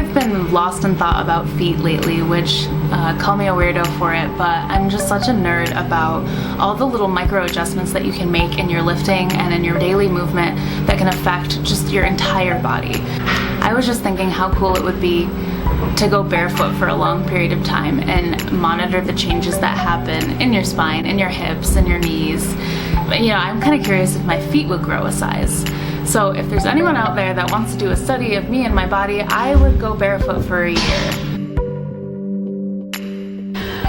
I've been lost in thought about feet lately, which call me a weirdo for it, but I'm just such a nerd about all the little micro adjustments that you can make in your lifting and in your daily movement that can affect just your entire body. I was just thinking how cool it would be to go barefoot for a long period of time and monitor the changes that happen in your spine, in your hips, and your knees. You know, I'm kind of curious if my feet would grow a size. So if there's anyone out there that wants to do a study of me and my body, I would go barefoot for a year.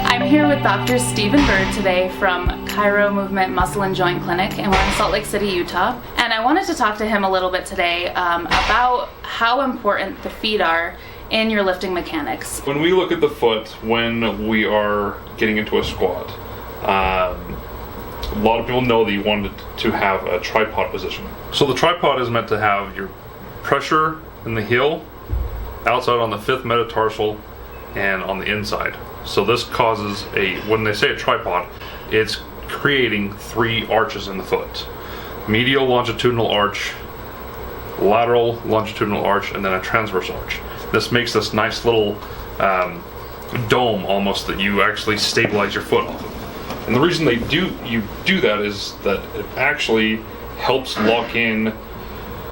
I'm here with Dr. Stephen Bird today from ChiroMovement Muscle Joint Clinic, and we're in Salt Lake City, Utah. And I wanted to talk to him a little bit today about how important the feet are in your lifting mechanics. When we look at the foot when we are getting into a squat, a lot of people know that you want to have a tripod position. So the tripod is meant to have your pressure in the heel, outside on the fifth metatarsal, and on the inside. So this causes when they say a tripod, it's creating three arches in the foot. Medial longitudinal arch, lateral longitudinal arch, and then a transverse arch. This makes this nice little dome almost that you actually stabilize your foot off of. And the reason you do that is that it actually helps lock in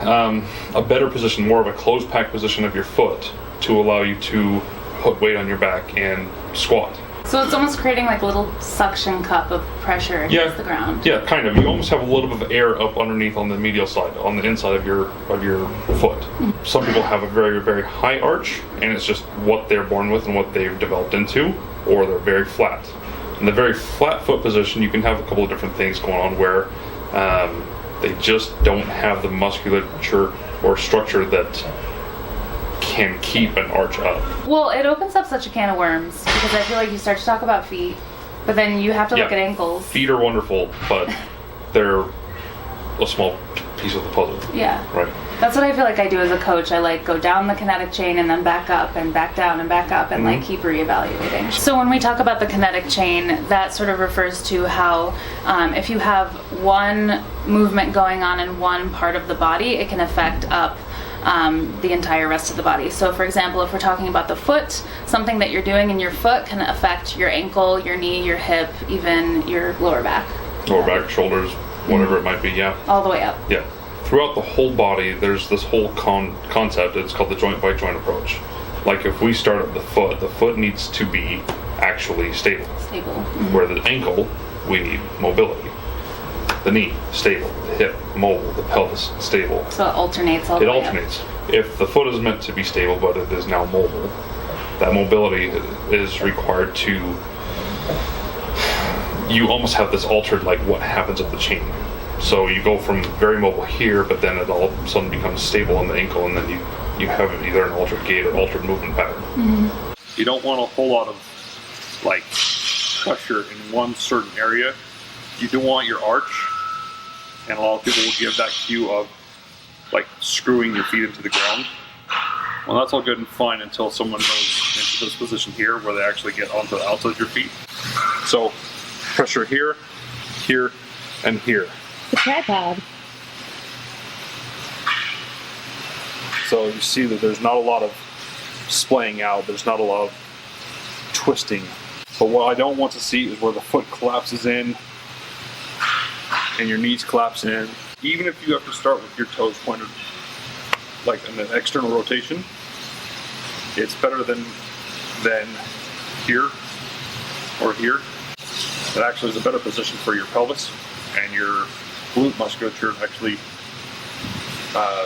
a better position, more of a closed pack position of your foot to allow you to put weight on your back and squat. So it's almost creating like a little suction cup of pressure against the ground. Yeah, kind of. You almost have a little bit of air up underneath on the medial side, on the inside of your foot. Some people have a very, very high arch, and it's just what they're born with and what they've developed into, or they're very flat. In the very flat foot position, you can have a couple of different things going on where they just don't have the musculature or structure that can keep an arch up. Well, it opens up such a can of worms because I feel like you start to talk about feet, but then you have to look at ankles. Feet are wonderful, but they're a small piece of the puzzle. Yeah. Right. That's what I feel like I do as a coach. I like go down the kinetic chain and then back up and back down and back up and like keep reevaluating. So when we talk about the kinetic chain, that sort of refers to how if you have one movement going on in one part of the body, it can affect up the entire rest of the body. So for example, if we're talking about the foot, something that you're doing in your foot can affect your ankle, your knee, your hip, even your lower back. Lower back, shoulders, whatever it might be, yeah. All the way up. Yeah. Throughout the whole body, there's this whole concept, it's called the joint by joint approach. Like if we start at the foot needs to be actually stable. Stable. Where the ankle, we need mobility. The knee, stable. The hip, mobile. The pelvis, stable. So it alternates all the way up. It alternates. If the foot is meant to be stable, but it is now mobile, that mobility is required to, you almost have this altered, like what happens up the chain. So you go from very mobile here, but then it all of a sudden becomes stable on the ankle, and then you have either an altered gait or altered movement pattern. You don't want a whole lot of like pressure in one certain area. You do want your arch, and a lot of people will give that cue of like screwing your feet into the ground. Well, that's all good and fine until someone goes into this position here where they actually get onto the outside of your feet. So pressure here, here, and here. The tripod. So you see that there's not a lot of splaying out, there's not a lot of twisting. But what I don't want to see is where the foot collapses in and your knees collapse in. Even if you have to start with your toes pointed like in an external rotation, it's better than here or here. It actually is a better position for your pelvis and your glute musculature to actually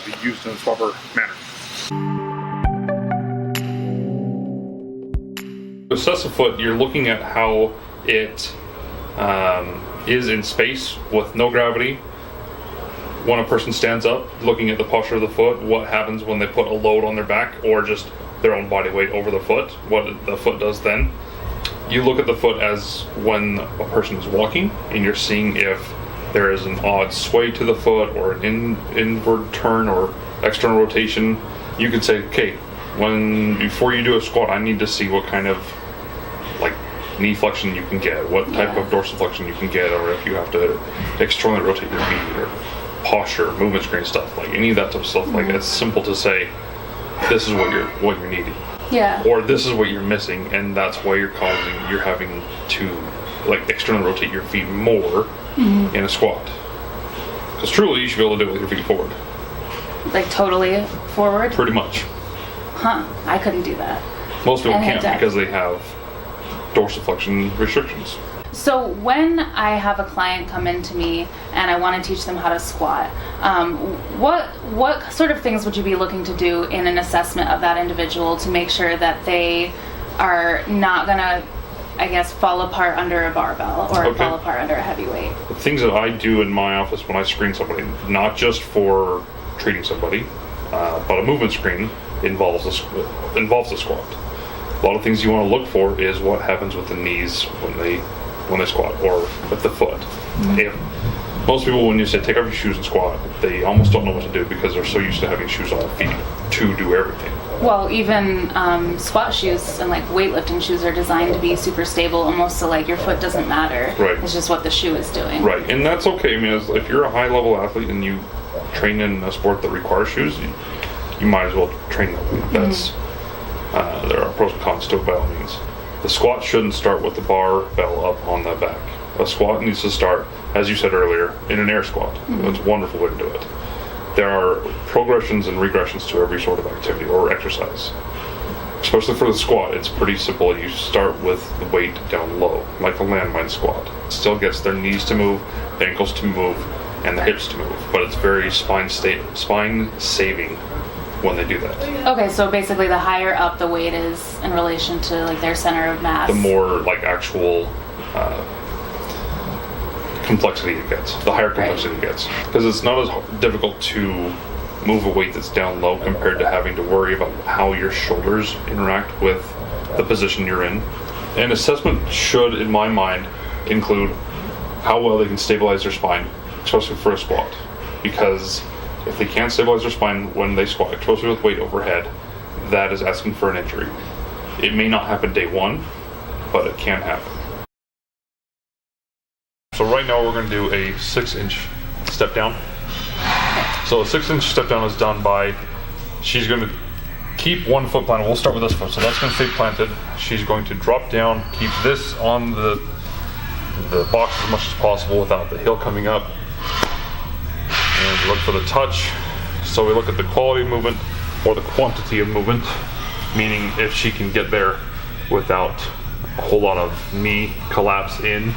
be used in a proper manner. To assess a foot, you're looking at how it is in space with no gravity. When a person stands up, looking at the posture of the foot, what happens when they put a load on their back or just their own body weight over the foot, what the foot does then. You look at the foot as when a person is walking, and you're seeing if there is an odd sway to the foot or an inward turn or external rotation. You could say, okay, before you do a squat, I need to see what kind of like knee flexion you can get, what type of dorsiflexion you can get, or if you have to externally rotate your feet, or posture, movement screen stuff, like any of that type of stuff. Like it's simple to say, this is what you're needing. Yeah. Or this is what you're missing, and that's why you're having to like externally rotate your feet more in a squat. Because truly, you should be able to do it with your feet forward. Like totally forward? Pretty much. Huh. I couldn't do that. Most people can't because they have dorsiflexion restrictions. So when I have a client come in to me and I want to teach them how to squat, what sort of things would you be looking to do in an assessment of that individual to make sure that they are not going to, I guess, fall apart under a barbell or fall apart under a heavy weight? The things that I do in my office when I screen somebody, not just for treating somebody, but a movement screen involves a squat. A lot of things you want to look for is what happens with the knees when they squat, or with the foot. If most people, when you say take off your shoes and squat, they almost don't know what to do because they're so used to having shoes on their feet to do everything. Well, even squat shoes and like weightlifting shoes are designed to be super stable, almost so like your foot doesn't matter. Right. It's just what the shoe is doing. Right, and that's okay. I mean, if you're a high-level athlete and you train in a sport that requires shoes, you might as well train that way. That's there are pros and cons to it by all means. The squat shouldn't start with the barbell up on the back. A squat needs to start, as you said earlier, in an air squat. It's a wonderful way to do it. There are progressions and regressions to every sort of activity or exercise. Especially for the squat, it's pretty simple. You start with the weight down low, like a landmine squat. It still gets their knees to move, the ankles to move, and the hips to move, but it's very spine saving when they do that. Okay, so basically the higher up the weight is in relation to like their center of mass, the more like actual complexity it gets, the higher complexity it gets. Because it's not as difficult to move a weight that's down low compared to having to worry about how your shoulders interact with the position you're in. An assessment should, in my mind, include how well they can stabilize their spine, especially for a squat. Because if they can't stabilize their spine when they squat, especially with weight overhead, that is asking for an injury. It may not happen day one, but it can happen. So right now we're going to do a 6-inch step down. So a 6-inch step down is done by, she's going to keep one foot planted. We'll start with this foot. So that's going to stay planted. She's going to drop down, keep this on the box as much as possible without the heel coming up. And look for the touch. So we look at the quality of movement or the quantity of movement, meaning if she can get there without a whole lot of knee collapse in.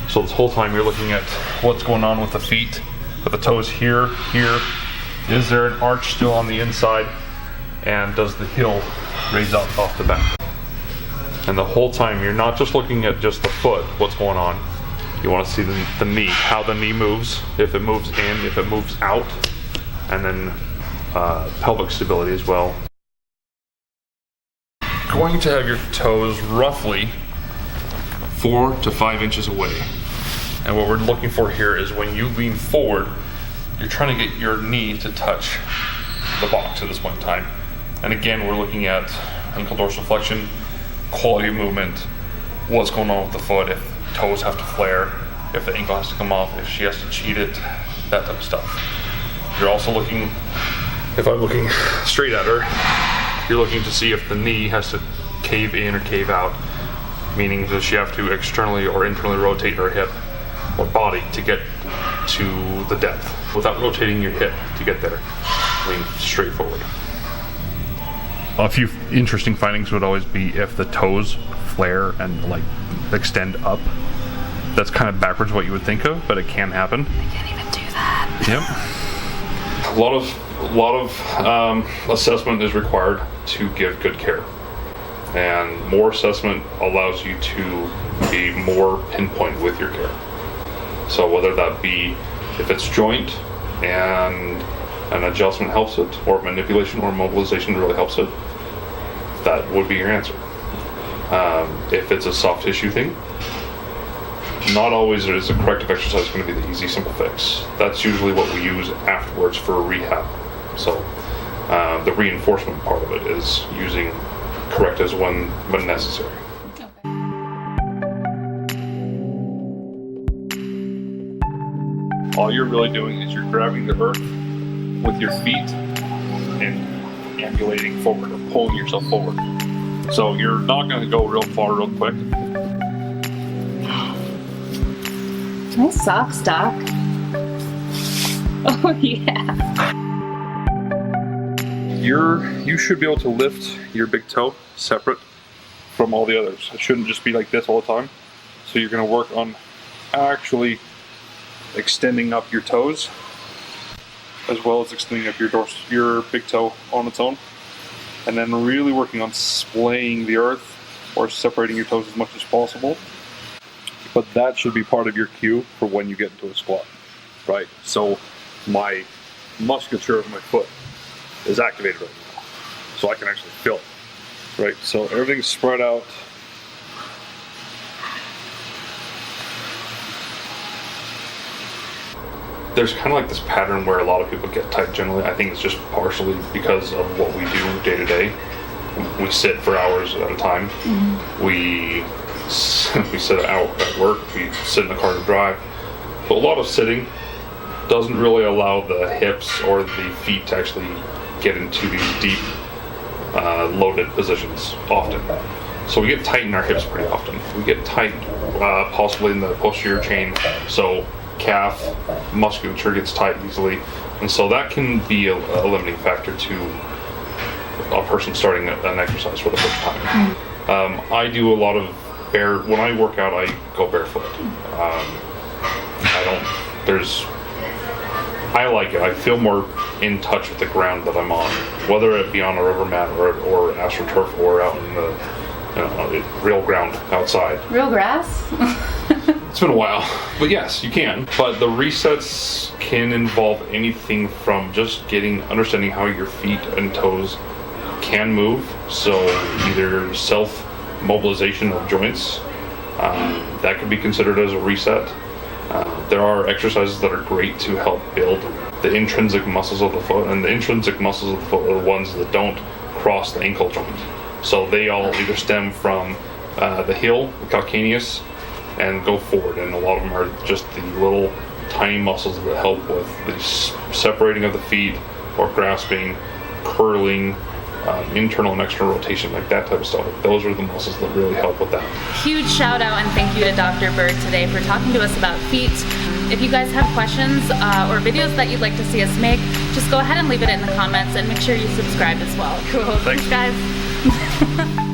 So this whole time you're looking at what's going on with the feet, with the toes here. Is there an arch still on the inside? And does the heel raise up off the back? And the whole time you're not just looking at just the foot, what's going on. You want to see the knee, how the knee moves, if it moves in, if it moves out, and then pelvic stability as well. Going to have your toes roughly 4 to 5 inches away. And what we're looking for here is when you lean forward, you're trying to get your knee to touch the box at this point in time. And again, we're looking at ankle dorsiflexion, quality of movement, what's going on with the foot, if toes have to flare, if the ankle has to come off, if she has to cheat it, that type of stuff. You're also looking, if I'm looking straight at her, you're looking to see if the knee has to cave in or cave out, meaning does she have to externally or internally rotate her hip or body to get to the depth without rotating your hip to get there. Lean straight forward. A few interesting findings would always be if the toes flare and like extend up. That's kind of backwards what you would think of, but it can happen. I can't even do that. Yep. A lot of assessment is required to give good care, and more assessment allows you to be more pinpoint with your care. So whether that be if it's joint and an adjustment helps it, or manipulation or mobilization really helps it, that would be your answer. If it's a soft tissue thing, not always is a corrective exercise going to be the easy, simple fix. That's usually what we use afterwards for rehab. So the reinforcement part of it is using correctives when necessary. All you're really doing is you're grabbing the earth with your feet and ambulating forward or pulling yourself forward. So you're not going to go real far real quick. Nice socks, Doc. Oh yeah. You should be able to lift your big toe separate from all the others. It shouldn't just be like this all the time. So you're going to work on actually extending up your toes, as well as extending up your big toe on its own, and then really working on splaying the earth or separating your toes as much as possible. But that should be part of your cue for when you get into a squat, right? So my musculature of my foot is activated right now, so I can actually feel it, right? So everything's spread out. There's kind of like this pattern where a lot of people get tight generally. I think it's just partially because of what we do day to day. We sit for hours at a time. Mm-hmm. We sit out at work. We sit in the car to drive. But a lot of sitting doesn't really allow the hips or the feet to actually get into these deep, loaded positions often. So we get tight in our hips pretty often. We get tight possibly in the posterior chain. So calf musculature gets tight easily, and so that can be a limiting factor to a person starting an exercise for the first time. I do a lot of when I work out, I go barefoot. I like it. I feel more in touch with the ground that I'm on, whether it be on a rubber mat or AstroTurf or out in the real ground outside. Real grass? It's been a while, but yes, you can. But the resets can involve anything from just understanding how your feet and toes can move. So either self-mobilization of joints, that could be considered as a reset. There are exercises that are great to help build the intrinsic muscles of the foot, and the intrinsic muscles of the foot are the ones that don't cross the ankle joint. So they all either stem from the heel, the calcaneus, and go forward, and a lot of them are just the little tiny muscles that help with the separating of the feet or grasping, curling, internal and external rotation, like that type of stuff. Those are the muscles that really help with that. Huge shout out and thank you to Dr. Berg today for talking to us about feet. If you guys have questions or videos that you'd like to see us make, just go ahead and leave it in the comments, and make sure you subscribe as well. Cool. Thanks guys.